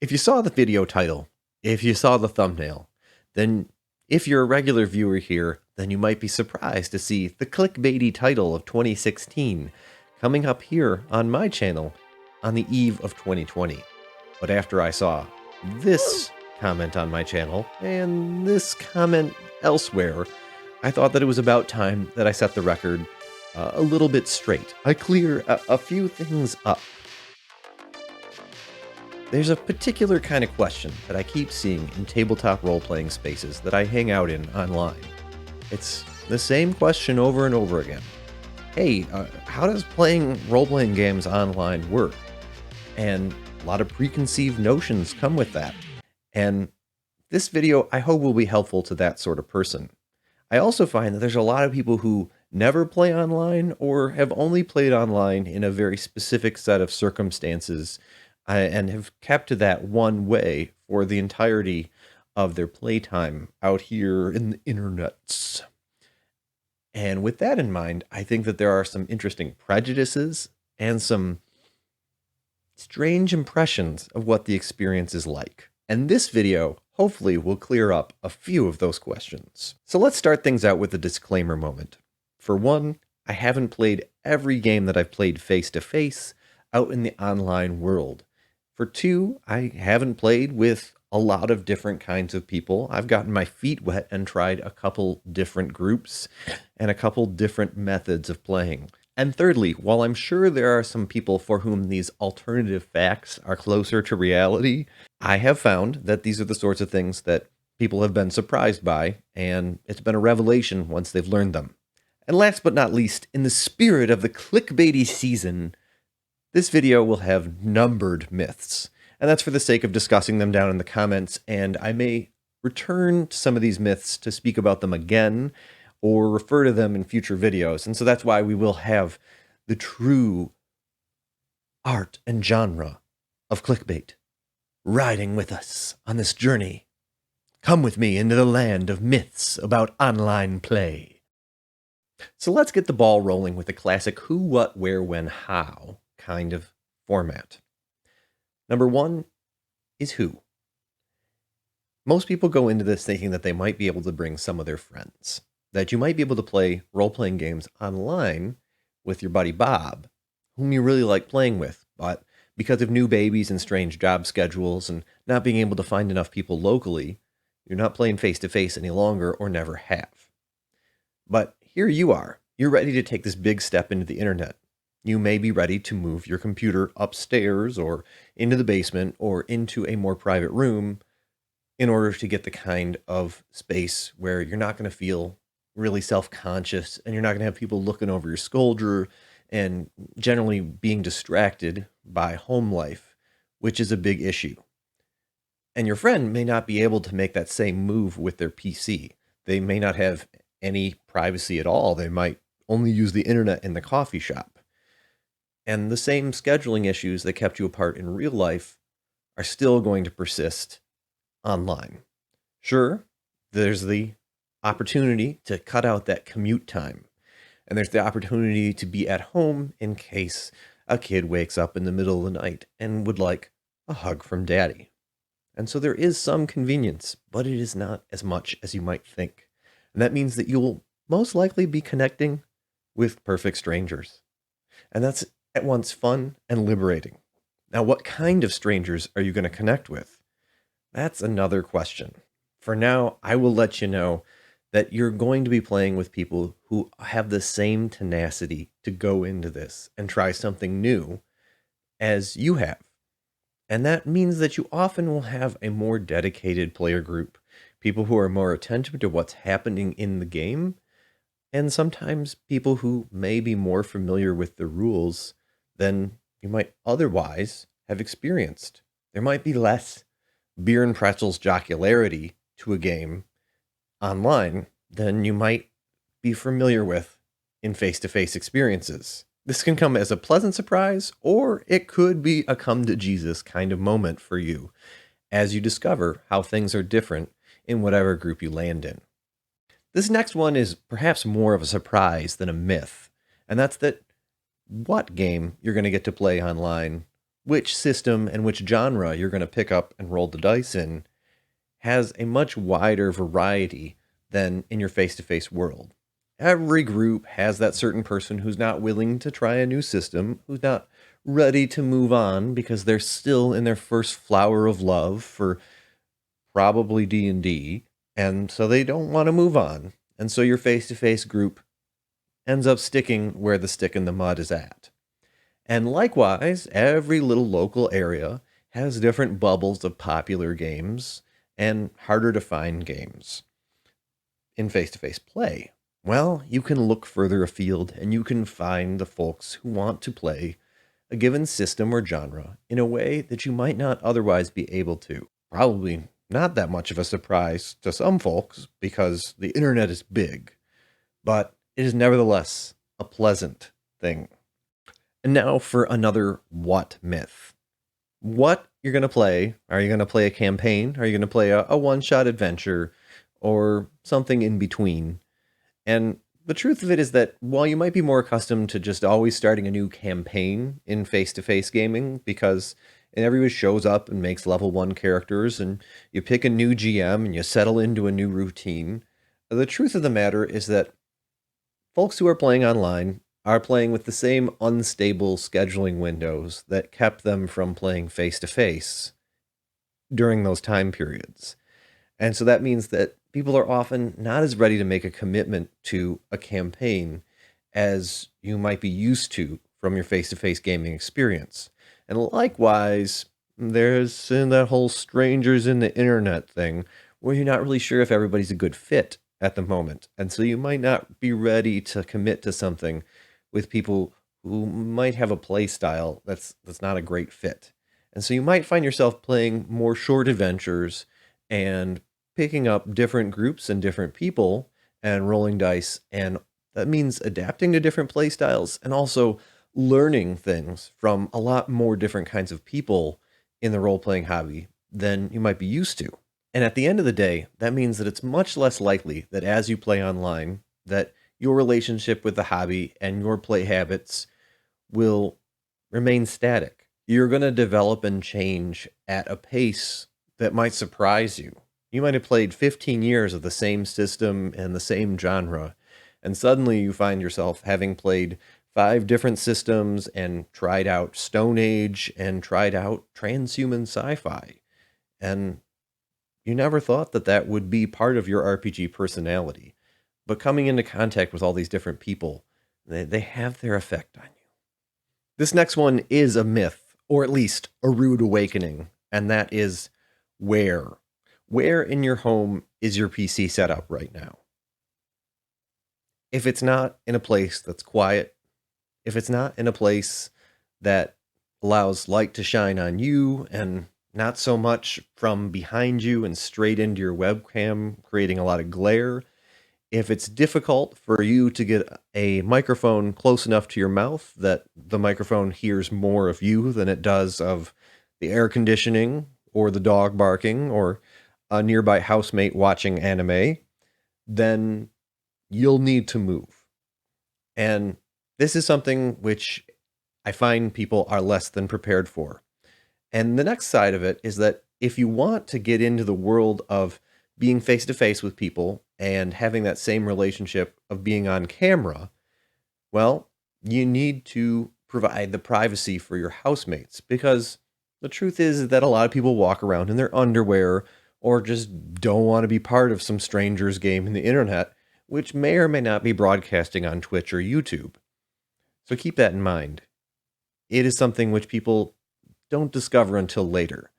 If you saw the video title, if you saw the thumbnail, then if you're a regular viewer here, then you might be surprised to see the clickbaity title of 2016 coming up here on my channel on the eve of 2020. But after I saw this comment on my channel and this comment elsewhere, I thought that it was about time that I set the record a little bit straight. I clear a few things up. There's a particular kind of question that I keep seeing in tabletop role-playing spaces that I hang out in online. It's the same question over and over again. Hey, how does playing role-playing games online work? And a lot of preconceived notions come with that. And this video, I hope, will be helpful to that sort of person. I also find that there's a lot of people who never play online or have only played online in a very specific set of circumstances and have kept to that one way for the entirety of their playtime out here in the internets. And with that in mind, I think that there are some interesting prejudices and some strange impressions of what the experience is like. And this video hopefully will clear up a few of those questions. So let's start things out with a disclaimer moment. For one, I haven't played every game that I've played face-to-face out in the online world. For two, I haven't played with a lot of different kinds of people. I've gotten my feet wet and tried a couple different groups and a couple different methods of playing. And thirdly, while I'm sure there are some people for whom these alternative facts are closer to reality, I have found that these are the sorts of things that people have been surprised by, and it's been a revelation once they've learned them. And last but not least, in the spirit of the clickbaity season, this video will have numbered myths, and that's for the sake of discussing them down in the comments, and I may return to some of these myths to speak about them again, or refer to them in future videos. And so that's why we will have the true art and genre of clickbait riding with us on this journey. Come with me into the land of myths about online play. So let's get the ball rolling with the classic who, what, where, when, how kind of format. Number one is who. Most people go into this thinking that they might be able to bring some of their friends, that you might be able to play role-playing games online with your buddy Bob, whom you really like playing with, but because of new babies and strange job schedules and not being able to find enough people locally, you're not playing face-to-face any longer or never have. But here you are. You're ready to take this big step into the internet. You may be ready to move your computer upstairs or into the basement or into a more private room in order to get the kind of space where you're not going to feel really self-conscious and you're not going to have people looking over your shoulder and generally being distracted by home life, which is a big issue. And your friend may not be able to make that same move with their PC. They may not have any privacy at all. They might only use the internet in the coffee shop. And the same scheduling issues that kept you apart in real life are still going to persist online. Sure, there's the opportunity to cut out that commute time. And there's the opportunity to be at home in case a kid wakes up in the middle of the night and would like a hug from daddy. And so there is some convenience, but it is not as much as you might think. And that means that you'll most likely be connecting with perfect strangers. And that's at once fun and liberating. Now, what kind of strangers are you going to connect with? That's another question. For now, I will let you know that you're going to be playing with people who have the same tenacity to go into this and try something new as you have. And that means that you often will have a more dedicated player group, people who are more attentive to what's happening in the game, and sometimes people who may be more familiar with the rules than you might otherwise have experienced. There might be less beer and pretzels jocularity to a game online than you might be familiar with in face-to-face experiences. This can come as a pleasant surprise, or it could be a come to Jesus kind of moment for you as you discover how things are different in whatever group you land in. This next one is perhaps more of a surprise than a myth, and that's that what game you're going to get to play online which system and which genre you're going to pick up and roll the dice in has a much wider variety than in your face to face world. Every group has that certain person who's not willing to try a new system, who's not ready to move on because they're still in their first flower of love for probably D&D, and so they don't want to move on. And so your face to face group ends up sticking where the stick in the mud is at. And likewise, every little local area has different bubbles of popular games and harder to find games in face to face play. Well, you can look further afield and you can find the folks who want to play a given system or genre in a way that you might not otherwise be able to. Probably not that much of a surprise to some folks because the internet is big, but it is nevertheless a pleasant thing. And now for another what myth. What you're going to play? Are you going to play a campaign? Are you going to play a one-shot adventure or something in between? And the truth of it is that while you might be more accustomed to just always starting a new campaign in face-to-face gaming because everybody shows up and makes level 1 characters and you pick a new GM and you settle into a new routine, the truth of the matter is that folks who are playing online are playing with the same unstable scheduling windows that kept them from playing face-to-face during those time periods. And so that means that people are often not as ready to make a commitment to a campaign as you might be used to from your face-to-face gaming experience. And likewise, there's that whole strangers in the internet thing where you're not really sure if everybody's a good fit at the moment. And so you might not be ready to commit to something with people who might have a play style that's not a great fit. And so you might find yourself playing more short adventures and picking up different groups and different people and rolling dice. And that means adapting to different play styles and also learning things from a lot more different kinds of people in the role-playing hobby than you might be used to. And at the end of the day, that means that it's much less likely that as you play online, that your relationship with the hobby and your play habits will remain static. You're going to develop and change at a pace that might surprise you. You might have played 15 years of the same system and the same genre, and suddenly you find yourself having played 5 different systems and tried out Stone Age and tried out transhuman sci-fi. And you never thought that that would be part of your RPG personality. But coming into contact with all these different people, they have their effect on you. This next one is a myth, or at least a rude awakening, and that is where. Where in your home is your PC set up right now? If it's not in a place that's quiet, if it's not in a place that allows light to shine on you and not so much from behind you and straight into your webcam, creating a lot of glare, if it's difficult for you to get a microphone close enough to your mouth that the microphone hears more of you than it does of the air conditioning or the dog barking or a nearby housemate watching anime, then you'll need to move. And this is something which I find people are less than prepared for. And the next side of it is that if you want to get into the world of being face to face with people and having that same relationship of being on camera, well, you need to provide the privacy for your housemates because the truth is that a lot of people walk around in their underwear or just don't want to be part of some stranger's game in the internet, which may or may not be broadcasting on Twitch or YouTube. So keep that in mind. It is something which people don't discover until later.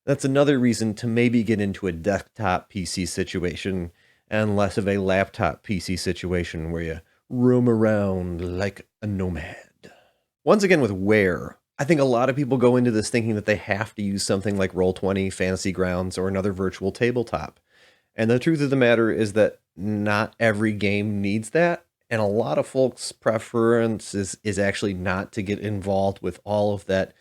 That's another reason to maybe get into a desktop PC situation and less of a laptop PC situation where you roam around like a nomad. Once again with where, I think a lot of people go into this thinking that they have to use something like Roll20, Fantasy Grounds, or another virtual tabletop. And the truth of the matter is that not every game needs that. And a lot of folks' preference is actually not to get involved with all of that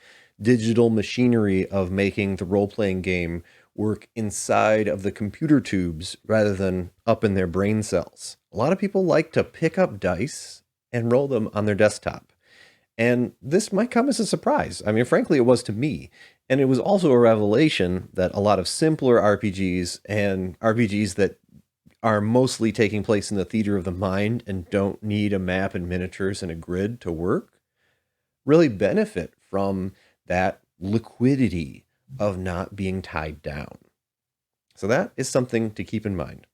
digital machinery of making the role-playing game work inside of the computer tubes rather than up in their brain cells. A lot of people like to pick up dice and roll them on their desktop. And this might come as a surprise. I mean, frankly, it was to me. And it was also a revelation that a lot of simpler RPGs and RPGs that are mostly taking place in the theater of the mind and don't need a map and miniatures and a grid to work really benefit from that liquidity of not being tied down. So that is something to keep in mind.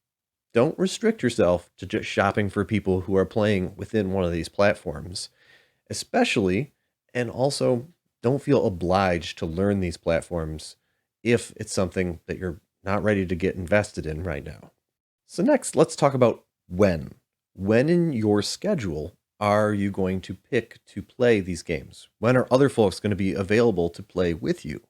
Don't restrict yourself to just shopping for people who are playing within one of these platforms, especially, and also don't feel obliged to learn these platforms if it's something that you're not ready to get invested in right now. So next, let's talk about when. When in your schedule are you going to pick to play these games? When are other folks going to be available to play with you?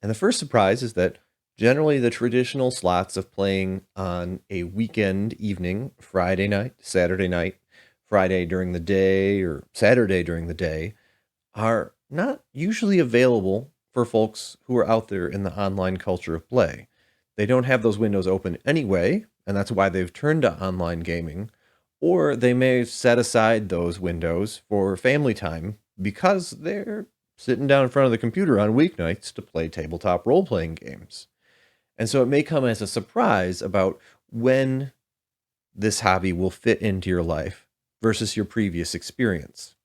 And the first surprise is that generally the traditional slots of playing on a weekend evening, Friday night, Saturday night, Friday during the day, or Saturday during the day, are not usually available for folks who are out there in the online culture of play. They don't have those windows open anyway, and that's why they've turned to online gaming, or they may set aside those windows for family time because they're sitting down in front of the computer on weeknights to play tabletop role-playing games. And so it may come as a surprise about when this hobby will fit into your life versus your previous experience.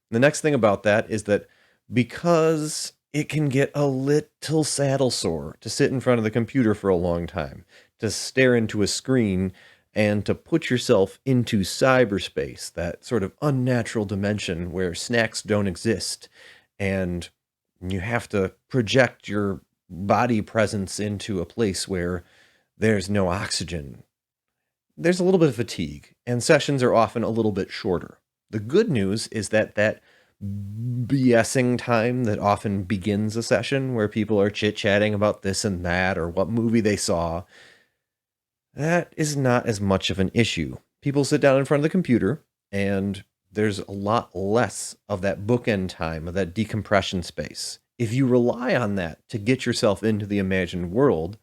The next thing about that is that because it can get a little saddle sore to sit in front of the computer for a long time, to stare into a screen, and to put yourself into cyberspace, that sort of unnatural dimension where snacks don't exist, and you have to project your body presence into a place where there's no oxygen. There's a little bit of fatigue, and sessions are often a little bit shorter. The good news is that BSing time that often begins a session where people are chit-chatting about this and that or what movie they saw, that is not as much of an issue. People sit down in front of the computer, and there's a lot less of that bookend time, of that decompression space. If you rely on that to get yourself into the imagined world,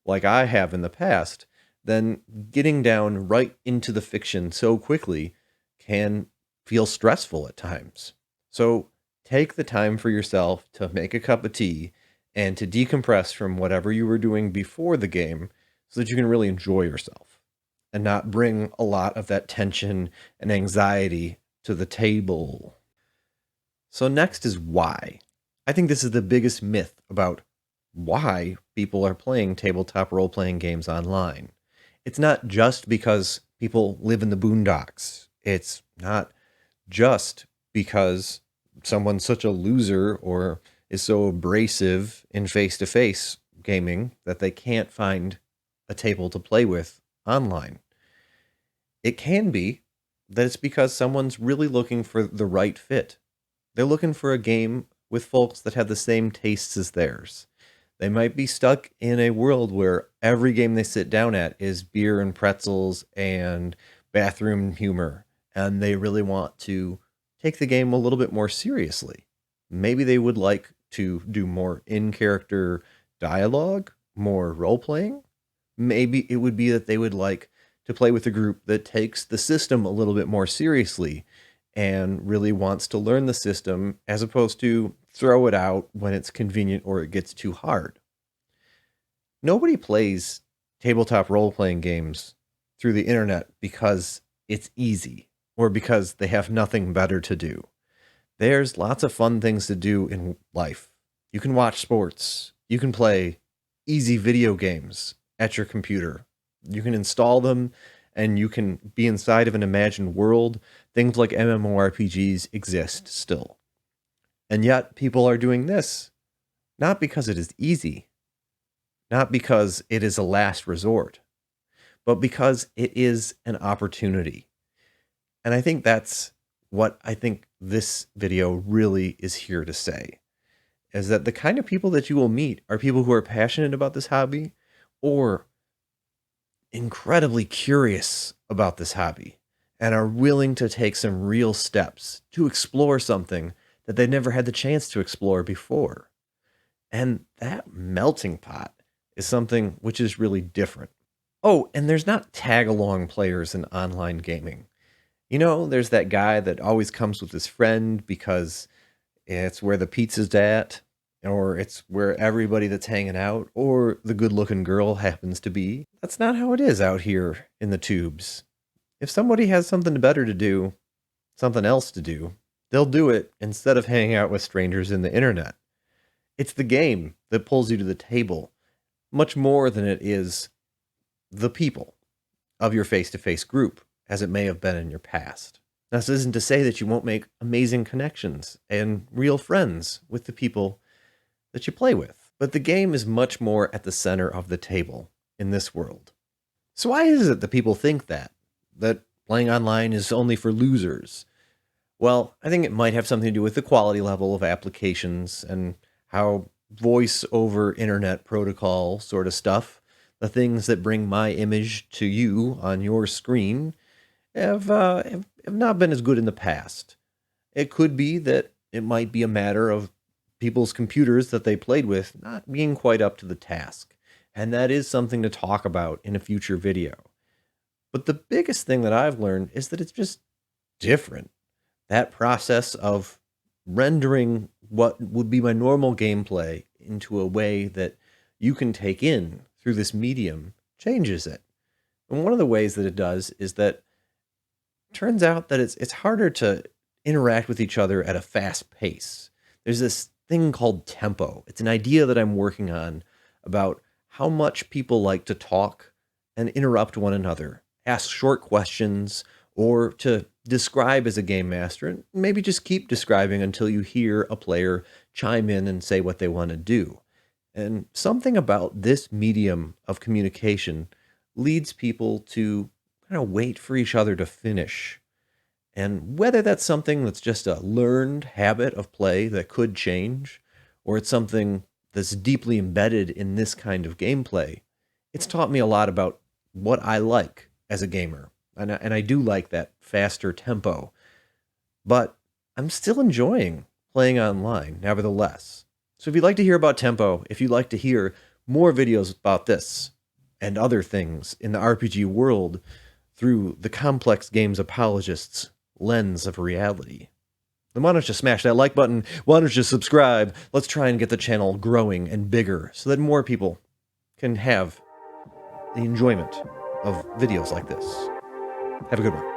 like I have in the past, then getting down right into the fiction so quickly can feel stressful at times. So take the time for yourself to make a cup of tea and to decompress from whatever you were doing before the game so that you can really enjoy yourself and not bring a lot of that tension and anxiety to the table. So next is why. I think this is the biggest myth about why people are playing tabletop role-playing games online. It's not just because people live in the boondocks. It's not just because someone's such a loser or is so abrasive in face-to-face gaming that they can't find a table to play with online. It can be that it's because someone's really looking for the right fit. They're looking for a game with folks that have the same tastes as theirs. They might be stuck in a world where every game they sit down at is beer and pretzels and bathroom humor, and they really want to take the game a little bit more seriously. Maybe they would like to do more in-character dialogue, more role-playing. Maybe it would be that they would like to play with a group that takes the system a little bit more seriously and really wants to learn the system as opposed to throw it out when it's convenient or it gets too hard. Nobody plays tabletop role-playing games through the internet because it's easy or because they have nothing better to do. There's lots of fun things to do in life. You can watch sports. You can play easy video games at your computer. You can install them and you can be inside of an imagined world. Things like MMORPGs exist still. And yet people are doing this not because it is easy, not because it is a last resort, but because it is an opportunity. And I think that's what I think this video really is here to say, is that the kind of people that you will meet are people who are passionate about this hobby or incredibly curious about this hobby and are willing to take some real steps to explore something that they never had the chance to explore before. And that melting pot is something which is really different. Oh, and there's not tag-along players in online gaming. You know, there's that guy that always comes with his friend because it's where the pizza's at, or it's where everybody that's hanging out, or the good looking girl happens to be. That's not how it is out here in the tubes. If somebody has something better to do, something else to do, they'll do it instead of hanging out with strangers in the internet. It's the game that pulls you to the table, much more than it is the people of your face to face group, as it may have been in your past. Now, this isn't to say that you won't make amazing connections and real friends with the people that you play with, but the game is much more at the center of the table in this world. So, why is it that people think that playing online is only for losers? Well, I think it might have something to do with the quality level of applications and how voice over internet protocol sort of stuff, the things that bring my image to you on your screen, have not been as good in the past. It could be that it might be a matter of people's computers that they played with not being quite up to the task. And that is something to talk about in a future video. But the biggest thing that I've learned is that it's just different. That process of rendering what would be my normal gameplay into a way that you can take in through this medium changes it. And one of the ways that it does is that it turns out that it's harder to interact with each other at a fast pace. There's this thing called tempo. It's an idea that I'm working on about how much people like to talk and interrupt one another, ask short questions, or to describe as a game master, and maybe just keep describing until you hear a player chime in and say what they want to do. And something about this medium of communication leads people to kind of wait for each other to finish. And whether that's something that's just a learned habit of play that could change, or it's something that's deeply embedded in this kind of gameplay, it's taught me a lot about what I like as a gamer. And I do like that faster tempo. But I'm still enjoying playing online, nevertheless. So if you'd like to hear about tempo, if you'd like to hear more videos about this and other things in the RPG world through the complex games apologists' lens of reality, then why don't you smash that like button? Why don't you subscribe? Let's try and get the channel growing and bigger so that more people can have the enjoyment of videos like this. Have a good one.